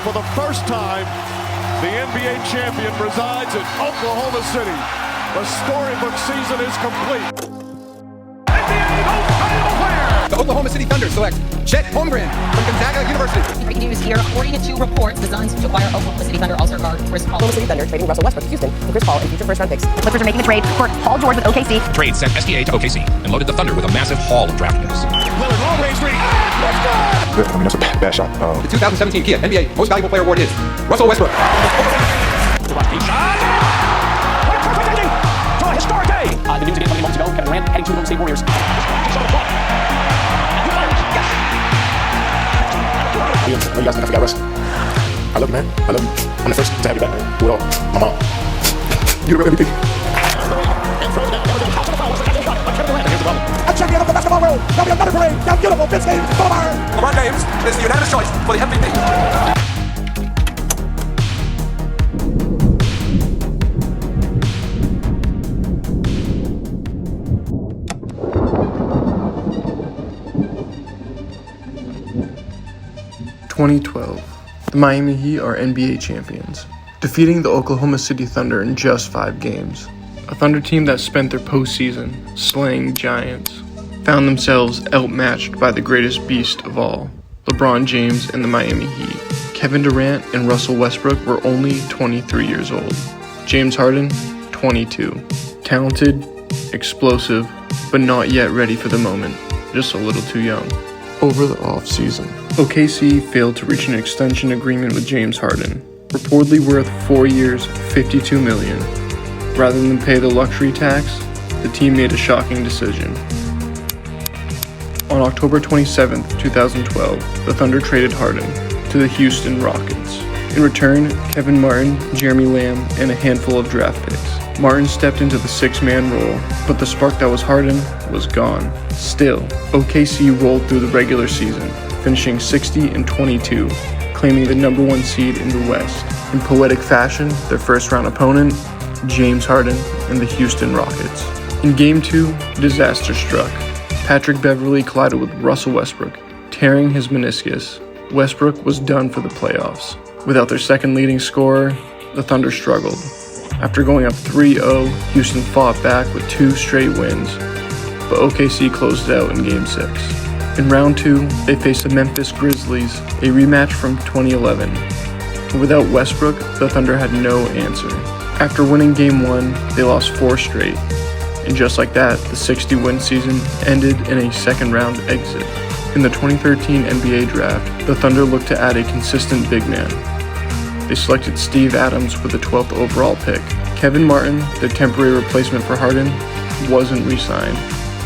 for the first time, the NBA champion resides in Oklahoma City. The storybook season is complete. The Oklahoma City Thunder select Chet Holmgren from Gonzaga University. Breaking news here. According to reports, the Suns to acquire Oklahoma City Thunder All-Star guard Chris Paul. Oklahoma City Thunder trading Russell Westbrook to Houston for Chris Paul and future first-round picks. The Clippers are making a trade for Paul George with OKC. Trade sent SGA to OKC and loaded the Thunder with a massive haul of draft picks. Lillard, long-range three. I mean, that's a bad shot. The 2017 Kia NBA Most Valuable Player Award is Russell Westbrook. Historic day! The news again 20 moments ago, Kevin Durant heading to the Golden State Warriors. Williams, you guys think I forgot Russ? I love you, man. I love you. I'm the first to have you back, man. Do it all. My mom. You the real MVP. A champion of the basketball world. There'll be another parade. Now beautiful Vince James. LeBron James is the unanimous choice for the MVP. 2012, the Miami Heat are NBA champions, defeating the Oklahoma City Thunder in just 5 games. A Thunder team that spent their postseason slaying giants found themselves outmatched by the greatest beast of all, LeBron James and the Miami Heat. Kevin Durant and Russell Westbrook were only 23 years old. James Harden, 22. Talented, explosive, but not yet ready for the moment, just a little too young. Over the offseason, OKC failed to reach an extension agreement with James Harden, reportedly worth 4 years, $52 million. Rather than pay the luxury tax, the team made a shocking decision. On October 27, 2012, the Thunder traded Harden to the Houston Rockets. In return, Kevin Martin, Jeremy Lamb, and a handful of draft picks. Martin stepped into the 6-man role, but the spark that was Harden was gone. Still, OKC rolled through the regular season, finishing 60-22, claiming the number 1 seed in the West. In poetic fashion, their first-round opponent, James Harden and the Houston Rockets. In Game 2, disaster struck. Patrick Beverley collided with Russell Westbrook, tearing his meniscus. Westbrook was done for the playoffs. Without their second leading scorer, the Thunder struggled. After going up 3-0, Houston fought back with 2 straight wins, but OKC closed it out in Game 6. In Round 2, they faced the Memphis Grizzlies, a rematch from 2011. Without Westbrook, the Thunder had no answer. After winning Game 1, they lost 4 straight, and just like that, the 60-win season ended in a second-round exit. In the 2013 NBA Draft, the Thunder looked to add a consistent big man. They selected Steve Adams with the 12th overall pick. Kevin Martin, their temporary replacement for Harden, wasn't re-signed.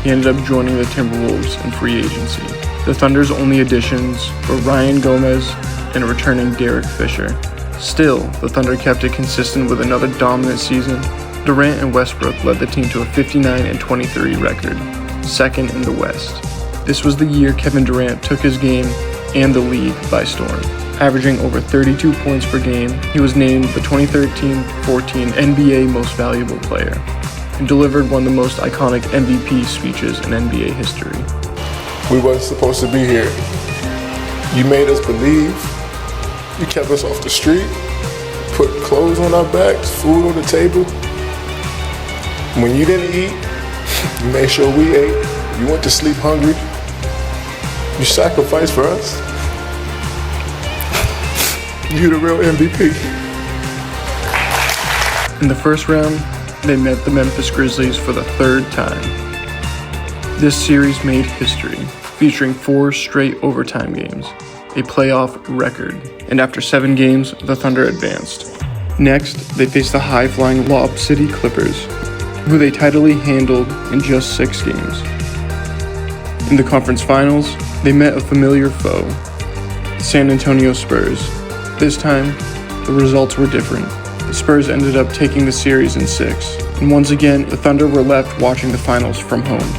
He ended up joining the Timberwolves in free agency. The Thunder's only additions were Ryan Gomez and a returning Derek Fisher. Still, the Thunder kept it consistent with another dominant season. Durant and Westbrook led the team to a 59-23 record, second in the West. This was the year Kevin Durant took his game and the league by storm. Averaging over 32 points per game, he was named the 2013-14 NBA Most Valuable Player and delivered one of the most iconic MVP speeches in NBA history. We wasn't supposed to be here. You made us believe. You kept us off the street, put clothes on our backs, food on the table. When you didn't eat, you made sure we ate. You went to sleep hungry. You sacrificed for us. You the real MVP. In the first round, they met the Memphis Grizzlies for the 3rd time. This series made history, featuring 4 straight overtime games, a playoff record, and after 7 games, the Thunder advanced. Next, they faced the high-flying Lob City Clippers, who they tidily handled in just 6 games. In the conference finals, they met a familiar foe, the San Antonio Spurs. This time, the results were different. The Spurs ended up taking the series in 6, and once again, the Thunder were left watching the finals from home.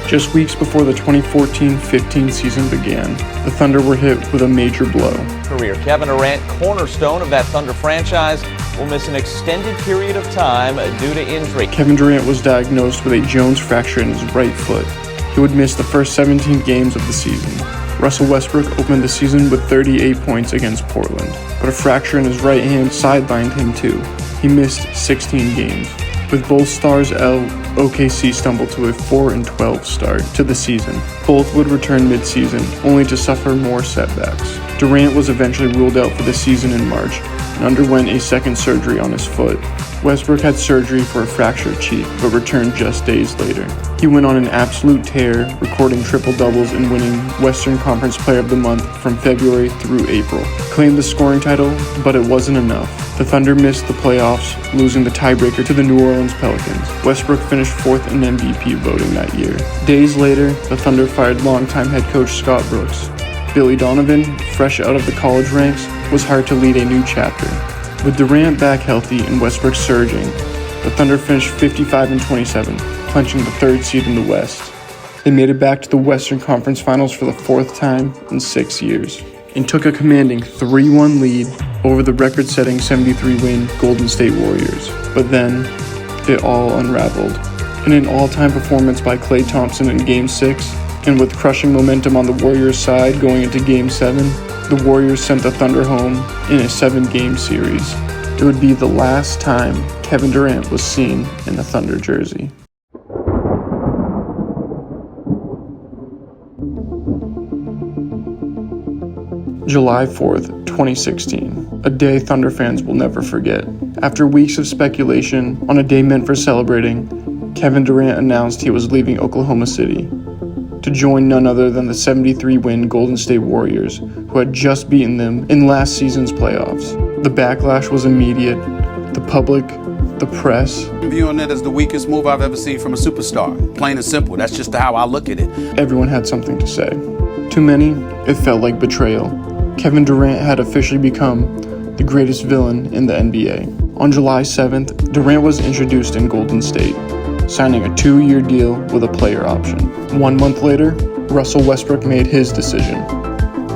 Just weeks before the 2014-15 season began, the Thunder were hit with a major blow. Career Kevin Durant, cornerstone of that Thunder franchise, will miss an extended period of time due to injury. Kevin Durant was diagnosed with a Jones fracture in his right foot. He would miss the first 17 games of the season. Russell Westbrook opened the season with 38 points against Portland, but a fracture in his right hand sidelined him too. He missed 16 games. With both stars out, OKC stumbled to a 4-12 start to the season. Both would return mid-season, only to suffer more setbacks. Durant was eventually ruled out for the season in March and underwent a second surgery on his foot. Westbrook had surgery for a fractured cheek, but returned just days later. He went on an absolute tear, recording triple-doubles and winning Western Conference Player of the Month from February through April. Claimed the scoring title, but it wasn't enough. The Thunder missed the playoffs, losing the tiebreaker to the New Orleans Pelicans. Westbrook finished fourth in MVP voting that year. Days later, the Thunder fired longtime head coach Scott Brooks. Billy Donovan, fresh out of the college ranks, was hired to lead a new chapter. With Durant back healthy and Westbrook surging, the Thunder finished 55-27, clinching the third seed in the West. They made it back to the Western Conference Finals for the fourth time in 6 years, and took a commanding 3-1 lead over the record-setting 73-win Golden State Warriors. But then, it all unraveled. In an all-time performance by Klay Thompson in Game 6, and with crushing momentum on the Warriors' side going into Game 7, the Warriors sent the Thunder home in a 7-game series. It would be the last time Kevin Durant was seen in a Thunder jersey. July 4th, 2016, a day Thunder fans will never forget. After weeks of speculation, on a day meant for celebrating, Kevin Durant announced he was leaving Oklahoma City to join none other than the 73-win Golden State Warriors, who had just beaten them in last season's playoffs. The backlash was immediate. The public, the press. I'm viewing that as the weakest move I've ever seen from a superstar. Plain and simple. That's just how I look at it. Everyone had something to say. To many, it felt like betrayal. Kevin Durant had officially become the greatest villain in the NBA. On July 7th, Durant was introduced in Golden State, signing a 2-year deal with a player option. 1 month later, Russell Westbrook made his decision.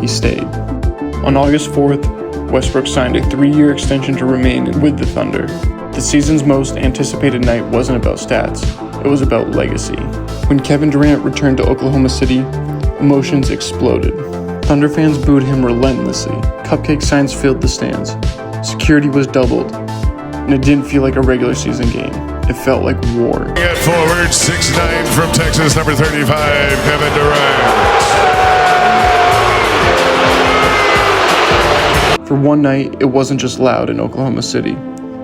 He stayed. On August 4th, Westbrook signed a 3-year extension to remain with the Thunder. The season's most anticipated night wasn't about stats, it was about legacy. When Kevin Durant returned to Oklahoma City, emotions exploded. Thunder fans booed him relentlessly. Cupcake signs filled the stands. Security was doubled, and it didn't feel like a regular season game. It felt like war. At forward, 6'9" from Texas, number 35, Kevin Durant. For one night, it wasn't just loud in Oklahoma City.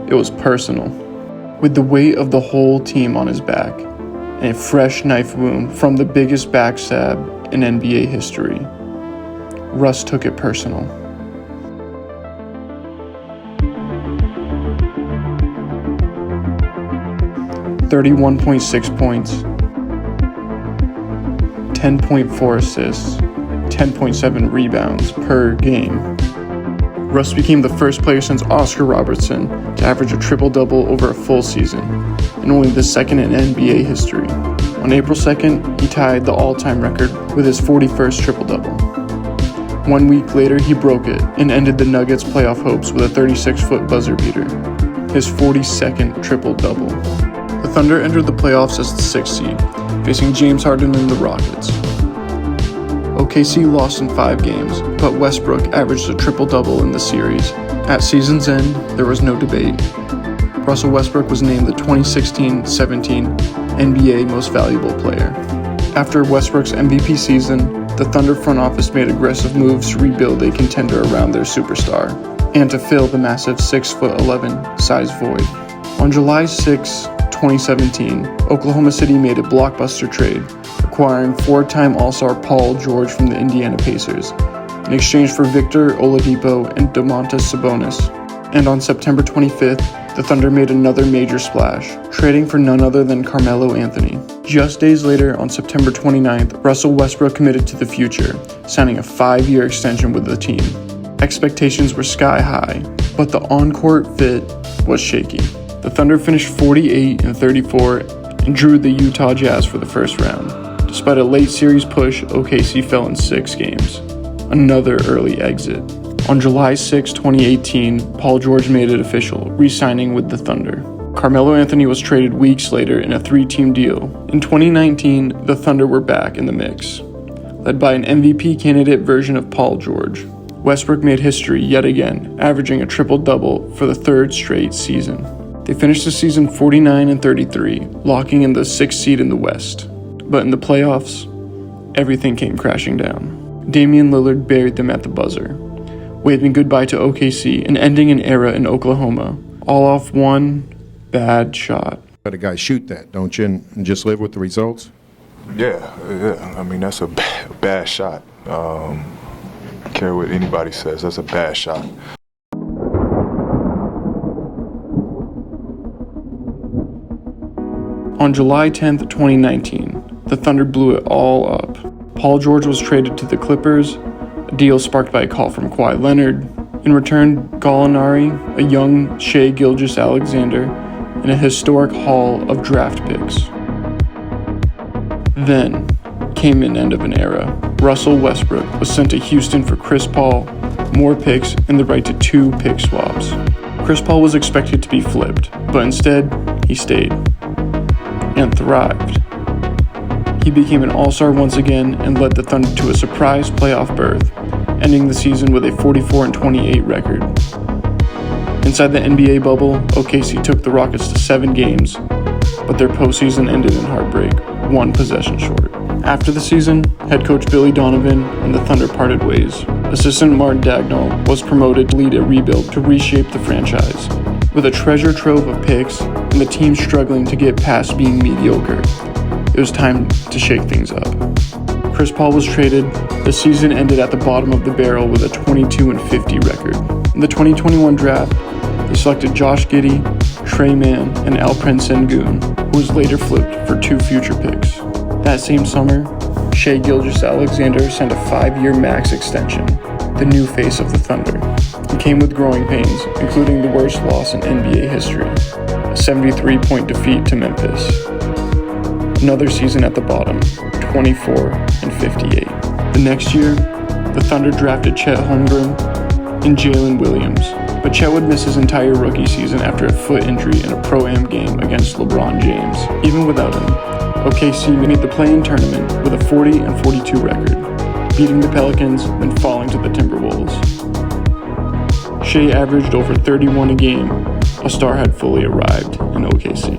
It was personal. With the weight of the whole team on his back, and a fresh knife wound from the biggest backstab in NBA history, Russ took it personal. .6 points, 10.4 assists, 10.7 rebounds per game. Russ became the first player since Oscar Robertson to average a triple-double over a full season, and only the second in NBA history. On April 2nd, he tied the all-time record with his 41st triple-double. 1 week later, he broke it and ended the Nuggets' playoff hopes with a 36-foot buzzer beater, his 42nd triple-double. The Thunder entered the playoffs as the 6th seed, facing James Harden and the Rockets. OKC lost in 5 games, but Westbrook averaged a triple-double in the series. At season's end, there was no debate. Russell Westbrook was named the 2016-17 NBA Most Valuable Player. After Westbrook's MVP season, the Thunder front office made aggressive moves to rebuild a contender around their superstar, and to fill the massive 6'11" size void. On July 6, 2017, Oklahoma City made a blockbuster trade, acquiring 4-time All-Star Paul George from the Indiana Pacers, in exchange for Victor Oladipo and Domantas Sabonis. And on September 25th, the Thunder made another major splash, trading for none other than Carmelo Anthony. Just days later, on September 29th, Russell Westbrook committed to the future, signing a 5-year extension with the team. Expectations were sky high, but the on-court fit was shaky. The Thunder finished 48-34 and drew the Utah Jazz for the first round. Despite a late series push, OKC fell in 6 games. Another early exit. On July 6, 2018, Paul George made it official, re-signing with the Thunder. Carmelo Anthony was traded weeks later in a 3-team deal. In 2019, the Thunder were back in the mix. led by an MVP candidate version of Paul George. Westbrook made history yet again, averaging a triple-double for the third straight season. They finished the season 49-33, locking in the 6th seed in the West. But in the playoffs, everything came crashing down. Damian Lillard buried them at the buzzer, waving goodbye to OKC and ending an era in Oklahoma, all off one bad shot. Let a guy shoot that, don't you, and just live with the results? Yeah. I mean, that's a bad shot. I don't care what anybody says, that's a bad shot. On July 10th, 2019, the Thunder blew it all up. Paul George was traded to the Clippers, a deal sparked by a call from Kawhi Leonard. In return, Gallinari, a young Shai Gilgeous-Alexander, and a historic haul of draft picks. Then came an end of an era. Russell Westbrook was sent to Houston for Chris Paul, more picks, and the right to 2 pick swaps. Chris Paul was expected to be flipped, but instead, he stayed and thrived. He became an all-star once again and led the Thunder to a surprise playoff berth, ending the season with a 44-28 record. Inside the NBA bubble, OKC took the Rockets to 7 games, but their postseason ended in heartbreak, 1 possession short. After the season, head coach Billy Donovan and the Thunder parted ways. Assistant Martin Dagnall was promoted to lead a rebuild to reshape the franchise. With a treasure trove of picks and the team struggling to get past being mediocre, it was time to shake things up. Chris Paul was traded. The season ended at the bottom of the barrel with a 22-50 record. In the 2021 draft, they selected Josh Giddey, Trey Mann, and Alperen Sengun, who was later flipped for 2 future picks. That same summer, Shai Gilgeous-Alexander signed a 5-year max extension, the new face of the Thunder. It came with growing pains, including the worst loss in NBA history, a 73-point defeat to Memphis. Another season at the bottom, 24-58. The next year, the Thunder drafted Chet Holmgren and Jalen Williams, but Chet would miss his entire rookie season after a foot injury in a Pro-Am game against LeBron James. Even without him, OKC made the play-in tournament with a 40-42 record, beating the Pelicans and falling to the Timberwolves. Shai averaged over 31 a game. A star had fully arrived in OKC.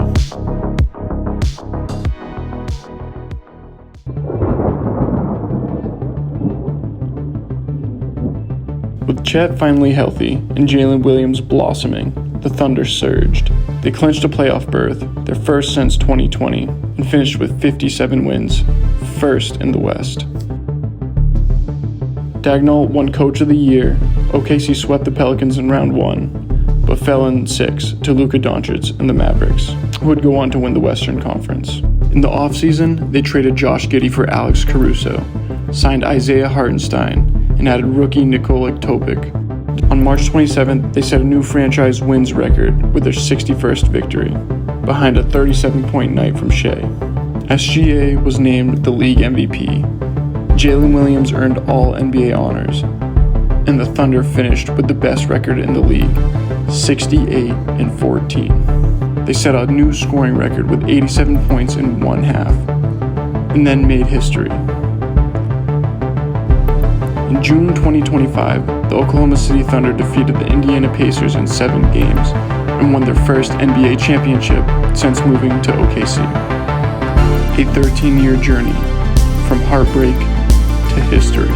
With Chet finally healthy and Jalen Williams blossoming, the Thunder surged. They clinched a playoff berth, their first since 2020, and finished with 57 wins, first in the West. Dagnall won Coach of the Year. OKC swept the Pelicans in round 1, but fell in 6 to Luka Doncic and the Mavericks, who would go on to win the Western Conference. In the offseason, they traded Josh Giddey for Alex Caruso, signed Isaiah Hartenstein, and added rookie Nikola Topic. On March 27th, they set a new franchise wins record with their 61st victory, behind a 37-point night from Shai. SGA was named the league MVP. Jalen Williams earned all NBA honors, and the Thunder finished with the best record in the league, 68-14. They set a new scoring record with 87 points in one half, and then made history. In June 2025, the Oklahoma City Thunder defeated the Indiana Pacers in 7 games and won their first NBA championship since moving to OKC. A 13-year journey from heartbreak to history.